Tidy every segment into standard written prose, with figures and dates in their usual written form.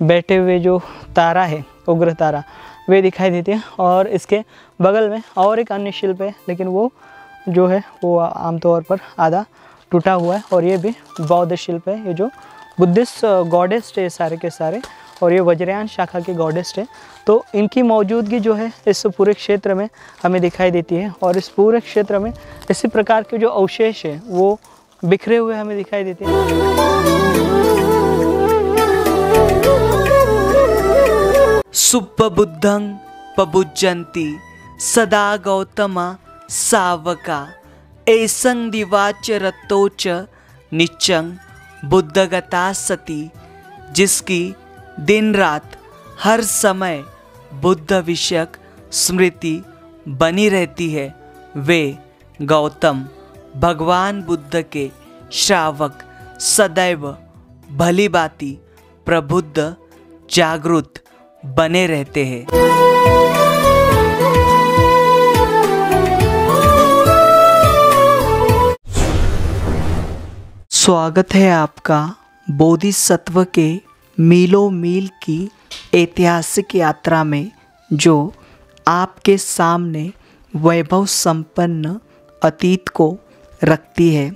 बैठे हुए जो तारा है, उग्र तारा, वे दिखाई देती है। और इसके बगल में और एक अन्य शिल्प है, लेकिन वो जो है वो आमतौर पर आधा टूटा हुआ है। और ये भी बौद्ध शिल्प है, ये जो बुद्धिस्ट गॉडेस्ट है सारे के सारे, और ये वज्रयान शाखा के गॉडेस्ट है। तो इनकी मौजूदगी जो है इस पूरे क्षेत्र में हमें दिखाई देती है। और इस पूरे क्षेत्र में इसी प्रकार के जो अवशेष है वो बिखरे हुए हमें दिखाई देते हैं। सुब्बुद्धं पबुज्जन्ति सदा गौतमा सावका एसं दिवाच रत्तोच निच्चं बुद्धगता सती। जिसकी दिन रात हर समय बुद्ध विषयक स्मृति बनी रहती है, वे गौतम भगवान बुद्ध के श्रावक सदैव भली भांति प्रबुद्ध जागृत बने रहते हैं। स्वागत है आपका बोधिसत्व के मीलों मील की ऐतिहासिक यात्रा में, जो आपके सामने वैभव संपन्न अतीत को रखती है।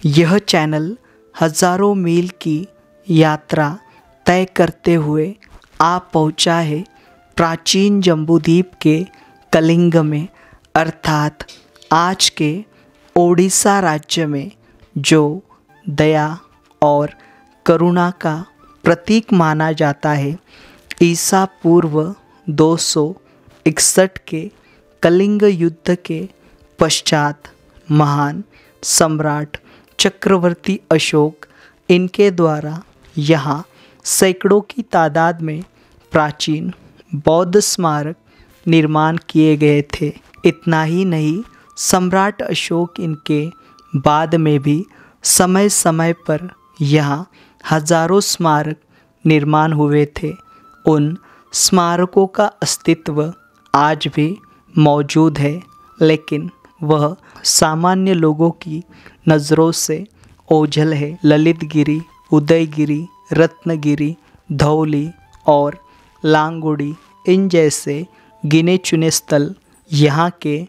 यह चैनल हजारों मील की यात्रा तय करते हुए आप पहुंचा है प्राचीन जम्बूद्वीप के कलिंग में, अर्थात आज के ओडिशा राज्य में, जो दया और करुणा का प्रतीक माना जाता है। ईसा पूर्व 261 के कलिंग युद्ध के पश्चात महान सम्राट चक्रवर्ती अशोक इनके द्वारा यहाँ सैकड़ों की तादाद में प्राचीन बौद्ध स्मारक निर्माण किए गए थे। इतना ही नहीं, सम्राट अशोक इनके बाद में भी समय समय पर यहाँ हजारों स्मारक निर्माण हुए थे। उन स्मारकों का अस्तित्व आज भी मौजूद है, लेकिन वह सामान्य लोगों की नज़रों से ओझल है। ललितगिरी, उदयगिरी, रत्नगिरी, धौली और लांगुड़ी, इन जैसे गिने चुने स्थल यहाँ के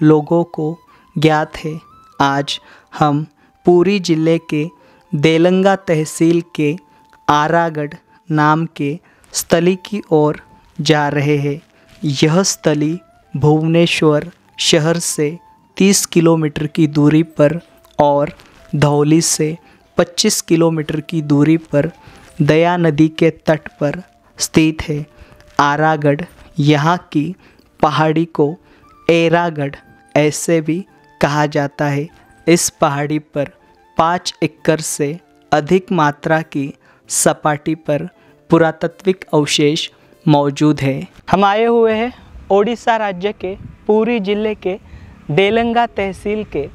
लोगों को ज्ञात है। आज हम पुरी जिले के देलंगा तहसील के आरागढ़ नाम के स्थली की ओर जा रहे हैं। यह स्थली भुवनेश्वर शहर से 30 किलोमीटर की दूरी पर और धौली से 25 किलोमीटर की दूरी पर दया नदी के तट पर स्थित है। आरागढ़ यहाँ की पहाड़ी को एरागढ़ ऐसे भी कहा जाता है। इस पहाड़ी पर 5 एकड़ से अधिक मात्रा की सपाटी पर पुरातात्विक अवशेष मौजूद है। हम आए हुए हैं ओडिशा राज्य के पुरी जिले के देलंगा तहसील के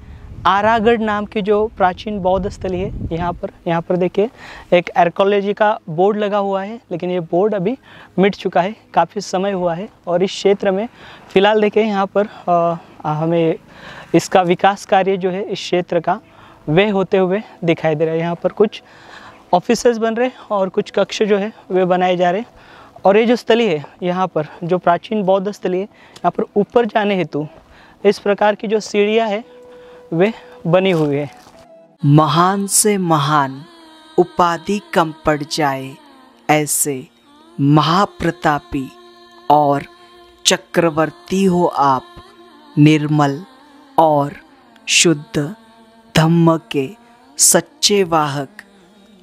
आरागढ़ नाम की जो प्राचीन बौद्ध स्थली है। यहाँ पर देखिए एक आर्कियोलॉजी का बोर्ड लगा हुआ है, लेकिन ये बोर्ड अभी मिट चुका है, काफ़ी समय हुआ है। और इस क्षेत्र में फ़िलहाल देखिए यहाँ पर हमें इसका विकास कार्य जो है इस क्षेत्र का वह होते हुए दिखाई दे रहा है। यहाँ पर कुछ ऑफिसेस बन रहे और कुछ कक्ष जो है वे बनाए जा रहे। और ये जो स्थली है यहाँ पर जो प्राचीन बौद्ध स्थली है, यहाँ पर ऊपर जाने हेतु इस प्रकार की जो सीढ़ियाँ है वे बनी हुई है। महान से महान उपाधि कम पड़ जाए, ऐसे महाप्रतापी और चक्रवर्ती हो आप। निर्मल और शुद्ध धम्म के सच्चे वाहक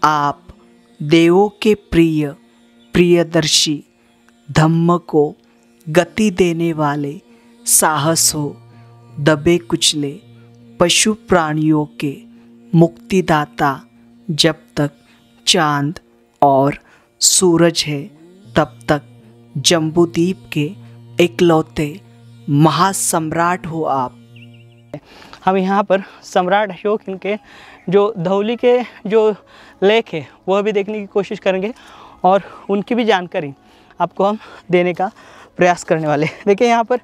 आप। देवों के प्रिय प्रियदर्शी, धम्म को गति देने वाले साहस हो। दबे कुचले पशु प्राणियों के मुक्तिदाता। जब तक चांद और सूरज है तब तक जम्बूद्वीप के इकलौते महासम्राट हो आप। हम यहाँ पर सम्राट अशोक इनके जो धौली के जो लेक है वह भी देखने की कोशिश करेंगे और उनकी भी जानकारी आपको हम देने का प्रयास करने वाले। देखिए यहाँ पर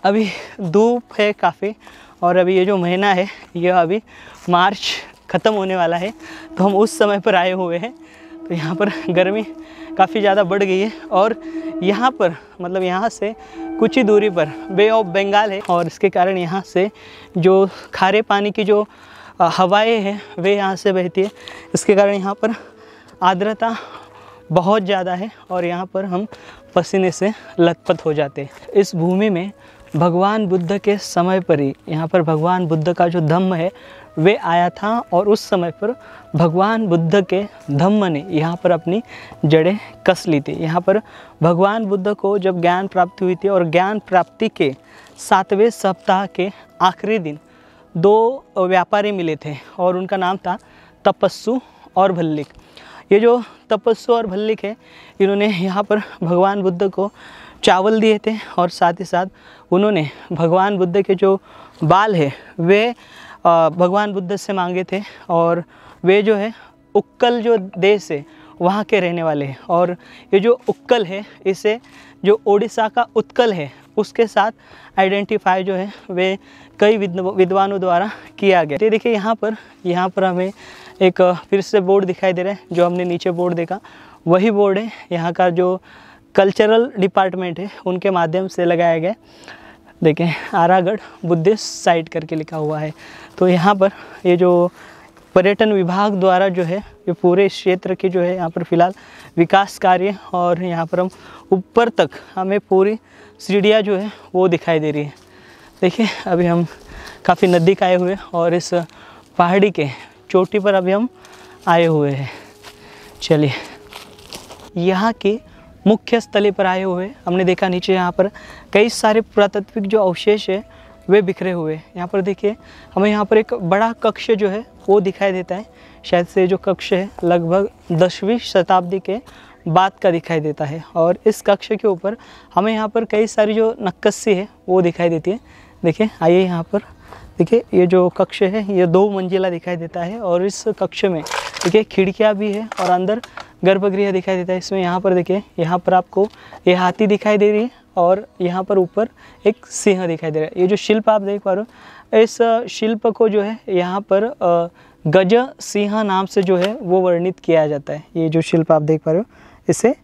अभी धूप है काफ़ी, और अभी ये जो महीना है यह अभी मार्च ख़त्म होने वाला है, तो हम उस समय पर आए हुए हैं। तो यहाँ पर गर्मी काफ़ी ज़्यादा बढ़ गई है। और यहाँ पर मतलब यहाँ से कुछ ही दूरी पर बे ऑफ बंगाल है और इसके कारण यहाँ से जो खारे पानी की जो हवाएं हैं वे यहाँ से बहती है। इसके कारण यहाँ पर आर्द्रता बहुत ज़्यादा है और यहाँ पर हम पसीने से लथपथ हो जाते हैं। इस भूमि में भगवान बुद्ध के समय पर ही यहाँ पर भगवान बुद्ध का जो धम्म है वे आया था और उस समय पर भगवान बुद्ध के धम्म ने यहाँ पर अपनी जड़ें कस ली थी। यहाँ पर भगवान बुद्ध को जब ज्ञान प्राप्ति हुई थी और ज्ञान प्राप्ति के 7वें सप्ताह के आखिरी दिन 2 व्यापारी मिले थे और उनका नाम था तपस्सु और भल्लिक। ये जो तपस्सु और भल्लिक है, इन्होंने यहाँ पर भगवान बुद्ध को चावल दिए थे और साथ ही साथ उन्होंने भगवान बुद्ध के जो बाल है वे भगवान बुद्ध से मांगे थे। और वे जो है उक्कल जो देश है वहाँ के रहने वाले हैं और ये जो उक्कल है इसे जो ओडिशा का उत्कल है उसके साथ आइडेंटिफाई जो है वे कई विद्वानों द्वारा किया गया। ये देखिए यहाँ पर हमें एक फिर से बोर्ड दिखाई दे रहा है। जो हमने नीचे बोर्ड देखा वही बोर्ड है, यहाँ का जो कल्चरल डिपार्टमेंट है उनके माध्यम से लगाया गया। देखें आरागढ़ बुद्धिस्ट साइट करके लिखा हुआ है। तो यहाँ पर ये जो पर्यटन विभाग द्वारा जो है ये पूरे क्षेत्र की जो है यहाँ पर फ़िलहाल विकास कार्य और यहाँ पर हम ऊपर तक हमें पूरी सीढ़ियाँ जो है वो दिखाई दे रही है। देखिए अभी हम काफ़ी नज़दीक आए हुए और इस पहाड़ी के चोटी पर अभी हम आए हुए हैं। चलिए यहाँ की मुख्य स्थली पर आए हुए हमने देखा नीचे यहाँ पर कई सारे पुरातात्विक जो अवशेष है वे बिखरे हुए। यहाँ पर देखिए हमें यहाँ पर एक बड़ा कक्ष जो है वो दिखाई देता है। शायद से जो कक्ष है लगभग 10वीं शताब्दी के बाद का दिखाई देता है और इस कक्ष के ऊपर हमें यहाँ पर कई सारी जो नक्काशी है वो दिखाई देती है। देखिए आइए यहाँ पर देखिए ये जो कक्ष है ये 2 मंजिला दिखाई देता है और इस कक्ष में देखिए खिड़कियाँ भी है और अंदर गर्भगृह दिखाई देता है। इसमें यहाँ पर देखिए यहाँ पर आपको ये हाथी दिखाई दे रही है और यहाँ पर ऊपर एक सिंह दिखाई दे रहा है। ये जो शिल्प आप देख पा रहे हो इस शिल्प को जो है यहाँ पर गज सिंह नाम से जो है वो वर्णित किया जाता है। ये जो शिल्प आप देख पा रहे हो इसे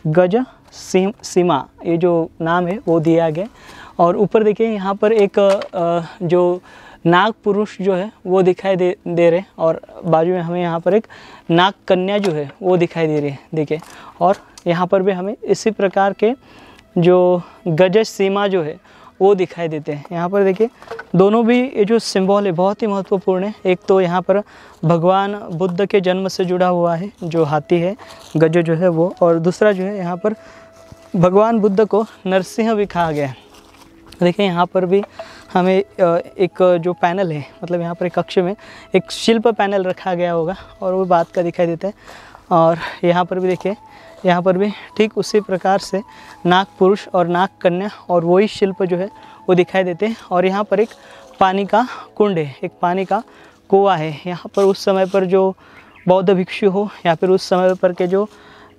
गज सीमा ये जो नाम है वो दिया गया। और ऊपर देखिए यहाँ पर एक जो नाग पुरुष जो है वो दिखाई दे रहे और बाजू में हमें यहाँ पर एक नाग कन्या जो है वो दिखाई दे रही है। देखिए और यहाँ पर भी हमें इसी प्रकार के जो गज सीमा जो है वो दिखाई देते हैं। यहाँ पर देखिए दोनों भी ये जो सिंबल है बहुत ही महत्वपूर्ण है। एक तो यहाँ पर भगवान बुद्ध के जन्म से जुड़ा हुआ है जो हाथी है गज जो है वो, और दूसरा जो है यहाँ पर भगवान बुद्ध को नरसिंह भी कहा गया है। देखिए यहाँ पर भी हमें एक जो पैनल है मतलब यहाँ पर एक कक्ष में एक शिल्प पैनल रखा गया होगा और वो बात का दिखाई देता है। और यहाँ पर भी देखिए यहाँ पर भी ठीक उसी प्रकार से नाग पुरुष और नाग कन्या और वही शिल्प जो है वो दिखाई देते हैं। और यहाँ पर एक पानी का कुंड है, एक पानी का कुआं है। यहाँ पर उस समय पर जो बौद्ध भिक्षु हो या फिर उस समय पर के जो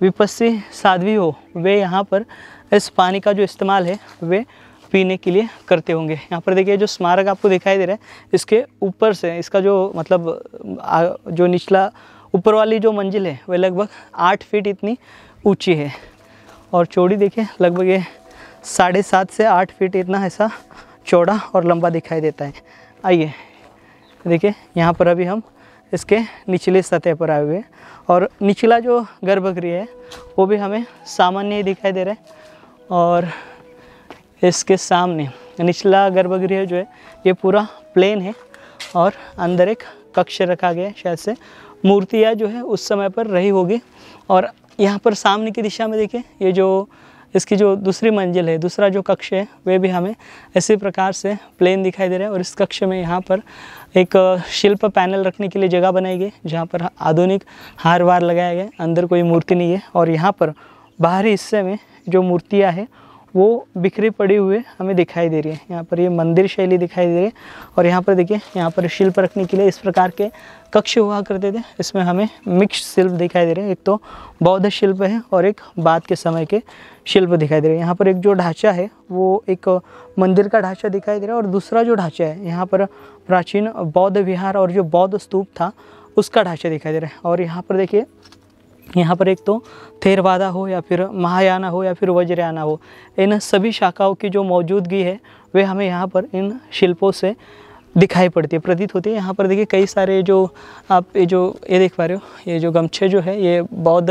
विपस्सी साध्वी हो वे यहाँ पर इस पानी का जो इस्तेमाल है वे पीने के लिए करते होंगे। यहाँ पर देखिए जो स्मारक आपको दिखाई दे रहा है इसके ऊपर से इसका जो मतलब जो निचला ऊपर वाली जो मंजिल है वह लगभग 8 फीट इतनी ऊंची है और चौड़ी देखिए लगभग ये 7.5 से 8 फीट इतना ऐसा चौड़ा और लंबा दिखाई देता है। आइए देखिए यहाँ पर अभी हम इसके निचले सतह पर आए हुए हैं और निचला जो गर्भगृह है वो भी हमें सामान्य ही दिखाई दे रहा है। और इसके सामने निचला गर्भगृह जो है ये पूरा प्लेन है और अंदर एक कक्ष रखा गया है। शायद से मूर्तियाँ जो है उस समय पर रही होगी। और यहाँ पर सामने की दिशा में देखिए ये जो इसकी जो दूसरी मंजिल है दूसरा जो कक्ष है वे भी हमें इसी प्रकार से प्लेन दिखाई दे रहा है। और इस कक्ष में यहाँ पर एक शिल्प पैनल रखने के लिए जगह बनाई गई जहाँ पर आधुनिक हार वार लगाया गया। अंदर कोई मूर्ति नहीं है और यहाँ पर बाहरी हिस्से में जो मूर्तियाँ हैं वो बिखरी पड़ी हुई हमें दिखाई दे रही है। यहाँ पर ये मंदिर शैली दिखाई दे रही है। और यहाँ पर देखिए यहाँ पर शिल्प रखने के लिए इस प्रकार के कक्ष हुआ करते थे। इसमें हमें मिक्स शिल्प दिखाई दे रहे हैं, एक तो बौद्ध शिल्प है और एक बाद के समय के शिल्प दिखाई दे रहे हैं। यहाँ पर एक जो ढांचा है वो एक मंदिर का ढांचा दिखाई दे रहा है और दूसरा जो ढांचा है यहाँ पर प्राचीन बौद्ध विहार और जो बौद्ध स्तूप था उसका ढांचा दिखाई दे रहा है। और यहाँ पर देखिए यहाँ पर एक तो थेरवादा हो या फिर महायाना हो या फिर वज्रयाना हो, इन सभी शाखाओं की जो मौजूदगी है वे हमें यहाँ पर इन शिल्पों से दिखाई पड़ती है, प्रतीत होती है। यहाँ पर देखिए कई सारे जो आप ये देख पा रहे हो, ये जो गमछे जो है ये बौद्ध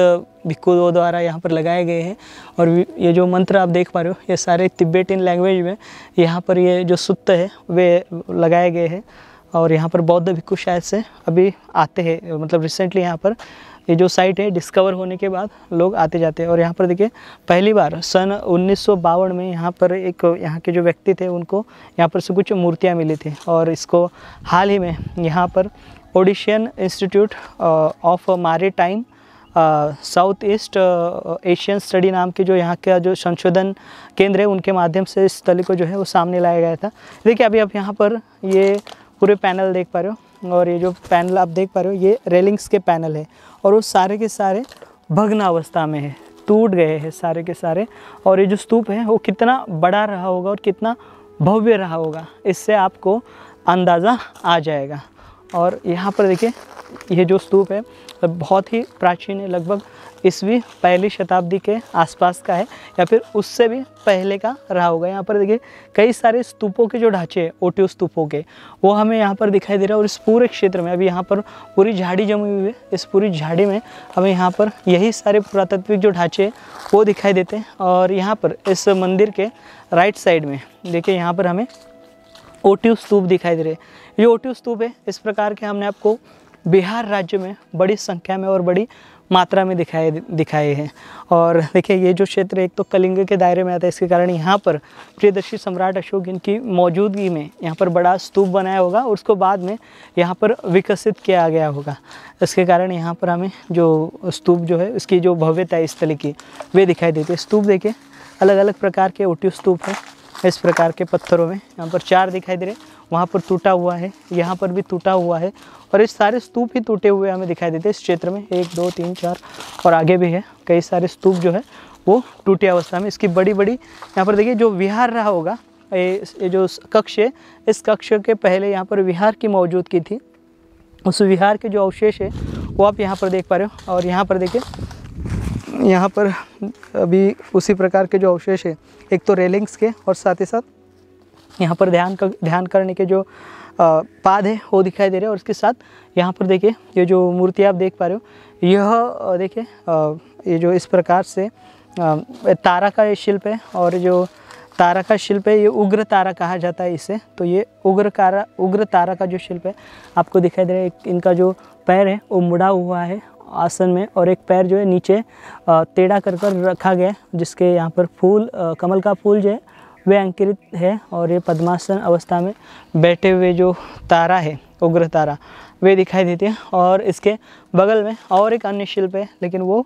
भिक्षुओं द्वारा यहाँ पर लगाए गए हैं। और ये जो मंत्र आप देख पा रहे हो ये सारे तिब्बतियन लैंग्वेज में यहाँ पर ये जो सूक्त है वे लगाए गए हैं। और यहाँ पर बौद्ध भिक्षु शायद से अभी आते हैं, मतलब रिसेंटली यहाँ पर ये जो साइट है डिस्कवर होने के बाद लोग आते जाते हैं। और यहाँ पर देखिए पहली बार सन 1952 में यहाँ पर एक यहाँ के जो व्यक्ति थे उनको यहाँ पर से कुछ मूर्तियाँ मिली थी। और इसको हाल ही में यहाँ पर Odishan Institute of Maritime South East Asian Study नाम के जो यहाँ का जो संशोधन केंद्र है उनके माध्यम से इस स्थल को जो है वो सामने लाया गया था। देखिए अभी आप यहाँ पर ये पूरे पैनल देख पा रहे हो, और ये जो पैनल आप देख पा रहे हो ये रेलिंग्स के पैनल है और वो सारे के सारे भग्न अवस्था में है, टूट गए हैं सारे के सारे। और ये जो स्तूप है वो कितना बड़ा रहा होगा और कितना भव्य रहा होगा इससे आपको अंदाज़ा आ जाएगा। और यहाँ पर देखिए ये जो स्तूप है बहुत ही प्राचीन है, लगभग ईस्वी पहली शताब्दी के आसपास का है या फिर उससे भी पहले का रहा होगा। यहाँ पर देखिए कई सारे स्तूपों के जो ढांचे हैं ओटियो स्तूपों के वो हमें यहाँ पर दिखाई दे रहा है। और इस पूरे क्षेत्र में अभी यहाँ पर पूरी झाड़ी जमी हुई है, इस पूरी झाड़ी में हमें यहाँ पर यही सारे पुरातात्विक जो ढांचे हैं वो दिखाई देते हैं। और यहाँ पर इस मंदिर के राइट साइड में देखिए यहाँ पर हमें ओटियो स्तूप दिखाई दे रहे हैं। ये ओटियो स्तूप है, इस प्रकार के हमने आपको बिहार राज्य में बड़ी संख्या में और बड़ी मात्रा में दिखाए हैं। और देखिए ये जो क्षेत्र एक तो कलिंग के दायरे में आता है, इसके कारण यहाँ पर प्रियदर्शी सम्राट अशोक इनकी मौजूदगी में यहाँ पर बड़ा स्तूप बनाया होगा और उसको बाद में यहाँ पर विकसित किया गया होगा। इसके कारण यहाँ पर हमें जो स्तूप जो है उसकी जो भव्यता है इस तरह की वे दिखाई देती है। स्तूप देखिए अलग अलग प्रकार के ओटियो स्तूप हैं, इस प्रकार के पत्थरों में यहाँ पर 4 दिखाई दे रहे, वहाँ पर टूटा हुआ है, यहाँ पर भी टूटा हुआ है। और इस सारे स्तूप ही टूटे हुए हमें दिखाई देते हैं इस क्षेत्र में, 1 2 3 4 और आगे भी है कई सारे स्तूप जो है वो टूटी अवस्था में। इसकी बड़ी बड़ी यहाँ पर देखिए जो विहार रहा होगा, ये जो कक्ष है इस कक्ष के पहले यहाँ पर विहार की मौजूदगी थी, उस विहार के जो अवशेष है वो आप यहाँ पर देख पा रहे हो। और यहाँ पर देखिए यहाँ पर अभी उसी प्रकार के जो अवशेष है, एक तो रेलिंग्स के और साथ ही साथ यहाँ पर ध्यान करने के जो पाद है वो दिखाई दे रहे हैं। और इसके साथ यहाँ पर देखिए ये जो मूर्ति आप देख पा रहे हो यह देखिए ये जो इस प्रकार से तारा का ये शिल्प है। और जो तारा का शिल्प है ये उग्र तारा कहा जाता है इसे। तो ये उग्र तारा का जो शिल्प है आपको दिखाई दे रहा है। इनका जो पैर है वो मुड़ा हुआ है आसन में, और एक पैर जो है नीचे टेढ़ा कर रखा गया है, जिसके यहाँ पर फूल कमल का फूल जो है वे अंकित है। और ये पद्मासन अवस्था में बैठे हुए जो तारा है उग्र तारा वे दिखाई देती है। और इसके बगल में और एक अन्य शिल्प है, लेकिन वो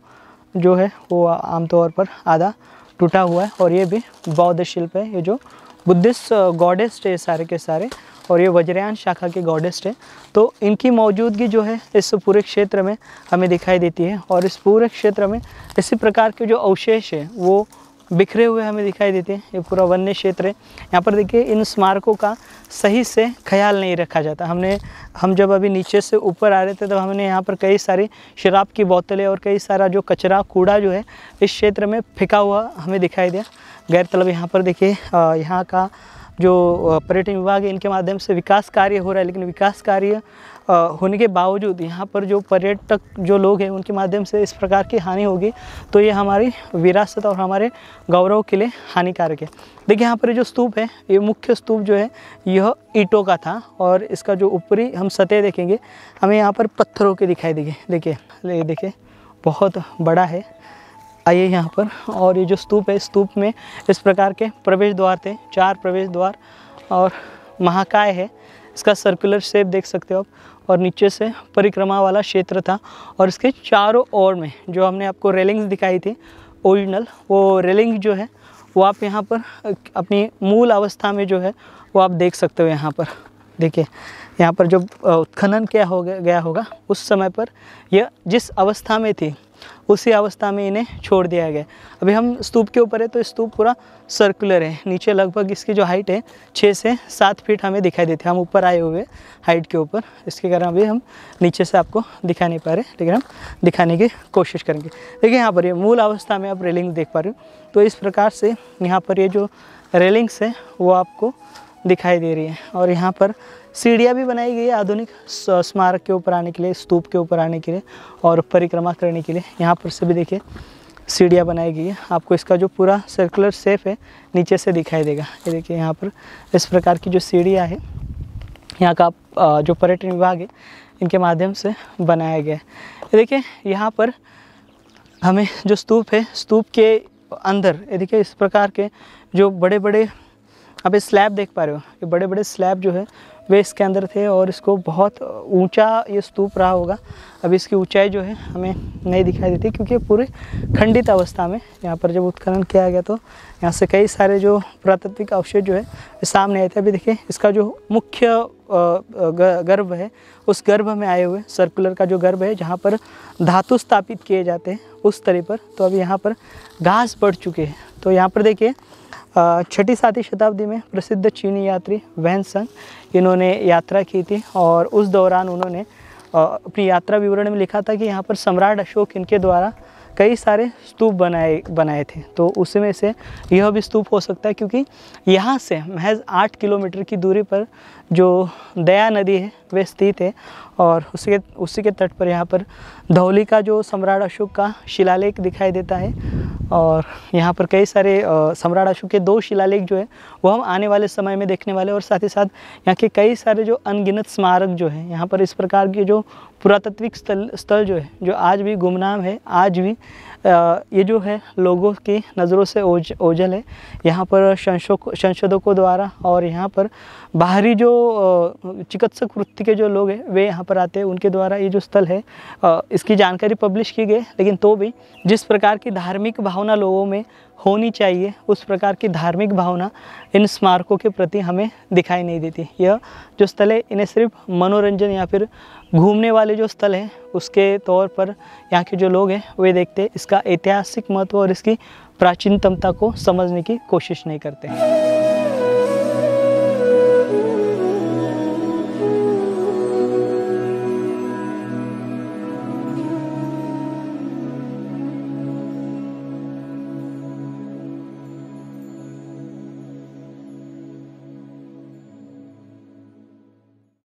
जो है वो आमतौर पर आधा टूटा हुआ है। और ये भी बौद्ध शिल्प है, ये जो बुद्धिस्ट गॉडेस्ट है सारे के सारे, और ये वज्रयान शाखा के गॉडेस्ट है। तो इनकी मौजूदगी जो है इस पूरे क्षेत्र में हमें दिखाई देती है। और इस पूरे क्षेत्र में इसी प्रकार के जो अवशेष है वो बिखरे हुए हमें दिखाई देते हैं। ये पूरा वन्य क्षेत्र है। यहाँ पर देखिए इन स्मारकों का सही से ख्याल नहीं रखा जाता। हम जब अभी नीचे से ऊपर आ रहे थे तब हमने यहाँ पर कई सारी शराब की बोतलें और कई सारा जो कचरा कूड़ा जो है इस क्षेत्र में फेंका हुआ हमें दिखाई दिया। गैरतलब यहाँ पर देखिए यहाँ का जो पर्यटन विभाग है इनके माध्यम से विकास कार्य हो रहा है, लेकिन विकास कार्य होने के बावजूद यहाँ पर जो पर्यटक जो लोग हैं उनके माध्यम से इस प्रकार की हानि होगी तो ये हमारी विरासत और हमारे गौरव के लिए हानिकारक है। देखिए यहाँ पर जो स्तूप है ये मुख्य स्तूप जो है यह ईंटों का था, और इसका जो ऊपरी हम सतह देखेंगे हमें यहाँ पर पत्थरों के दिखाई देंगे। देखिए बहुत बड़ा है। आइए यहाँ पर, और ये जो स्तूप है स्तूप में इस प्रकार के प्रवेश द्वार थे, 4 प्रवेश द्वार, और महाकाय है, इसका सर्कुलर शेप देख सकते हो आप, और नीचे से परिक्रमा वाला क्षेत्र था। और इसके चारों ओर में जो हमने आपको रेलिंग्स दिखाई थी ओरिजिनल, वो रेलिंग जो है वो आप यहाँ पर अपनी मूल अवस्था में जो है वो आप देख सकते हो। यहाँ पर देखिए यहाँ पर जो उत्खनन किया गया होगा उस समय पर यह जिस अवस्था में थी उसी अवस्था में इन्हें छोड़ दिया गया। अभी हम स्तूप के ऊपर है तो स्तूप पूरा सर्कुलर है, नीचे लगभग इसकी जो हाइट है 6 से 7 फीट हमें दिखाई देती है। हम ऊपर आए हुए हाइट के ऊपर, इसके कारण अभी हम नीचे से आपको दिखा नहीं पा रहे, लेकिन हम दिखाने की कोशिश करेंगे। देखिए यहाँ पर ये मूल अवस्था में आप रेलिंग देख पा रहे हो। तो इस प्रकार से यहाँ पर ये जो रेलिंग्स है वो आपको दिखाई दे रही है। और यहाँ पर सीढ़ियाँ भी बनाई गई है आधुनिक स्मारक के ऊपर आने के लिए, स्तूप के ऊपर आने के लिए और परिक्रमा करने के लिए। यहाँ पर से भी देखिए सीढ़ियाँ बनाई गई है। आपको इसका जो पूरा सर्कुलर शेप है नीचे से दिखाई देगा। ये देखिए यहाँ पर इस प्रकार की जो सीढ़ियाँ है यहाँ का जो पर्यटन विभाग है इनके माध्यम से बनाया गया है। ये देखिए यहाँ पर हमें जो स्तूप है, स्तूप के अंदर ये देखिए इस प्रकार के जो बड़े बड़े आप ये स्लैब देख पा रहे हो, ये बड़े बड़े स्लैब जो है वे इसके अंदर थे और इसको बहुत ऊंचा ये स्तूप रहा होगा। अभी इसकी ऊंचाई जो है हमें नहीं दिखाई देती क्योंकि पूरे खंडित अवस्था में यहाँ पर जब उत्खनन किया गया तो यहाँ से कई सारे जो पुरातात्विक अवशेष जो है सामने आए थे। अभी देखिए इसका जो मुख्य गर्भ है उस गर्भ में आए हुए सर्कुलर का जो गर्भ है जहाँ पर धातु स्थापित किए जाते हैं उस तरह पर। तो अभी यहाँ पर घास बढ़ चुके हैं। तो यहाँ पर देखिए 6ठी-7वीं शताब्दी में प्रसिद्ध चीनी यात्री वैनसन इन्होंने यात्रा की थी और उस दौरान उन्होंने अपनी यात्रा विवरण में लिखा था कि यहाँ पर सम्राट अशोक इनके द्वारा कई सारे स्तूप बनाए थे। तो उसमें से यह भी स्तूप हो सकता है क्योंकि यहाँ से महज 8 किलोमीटर की दूरी पर जो दया नदी है वह स्थित है और उसी के तट पर यहाँ पर धौली का जो सम्राट अशोक का शिलालेख दिखाई देता है। और यहाँ पर कई सारे सम्राट अशोक के 2 शिलालेख जो है वो हम आने वाले समय में देखने वाले और साथ ही साथ यहाँ के कई सारे जो अनगिनत स्मारक जो है यहाँ पर इस प्रकार के जो पुरातात्विक स्थल जो है जो आज भी गुमनाम है, आज भी ये जो है लोगों की नज़रों से ओझल है। यहाँ पर संशोधकों द्वारा और यहाँ पर बाहरी जो चिकित्सक वृत्ति के जो लोग हैं वे यहाँ पर आते हैं, उनके द्वारा ये जो स्थल है इसकी जानकारी पब्लिश की गई। लेकिन तो भी जिस प्रकार की धार्मिक भावना लोगों में होनी चाहिए उस प्रकार की धार्मिक भावना इन स्मारकों के प्रति हमें दिखाई नहीं देती। यह जो स्थल है इन्हें सिर्फ मनोरंजन या फिर घूमने वाले जो स्थल हैं उसके तौर पर यहाँ के जो लोग हैं वे देखते इसका ऐतिहासिक महत्व और इसकी प्राचीनतमता को समझने की कोशिश नहीं करते हैं।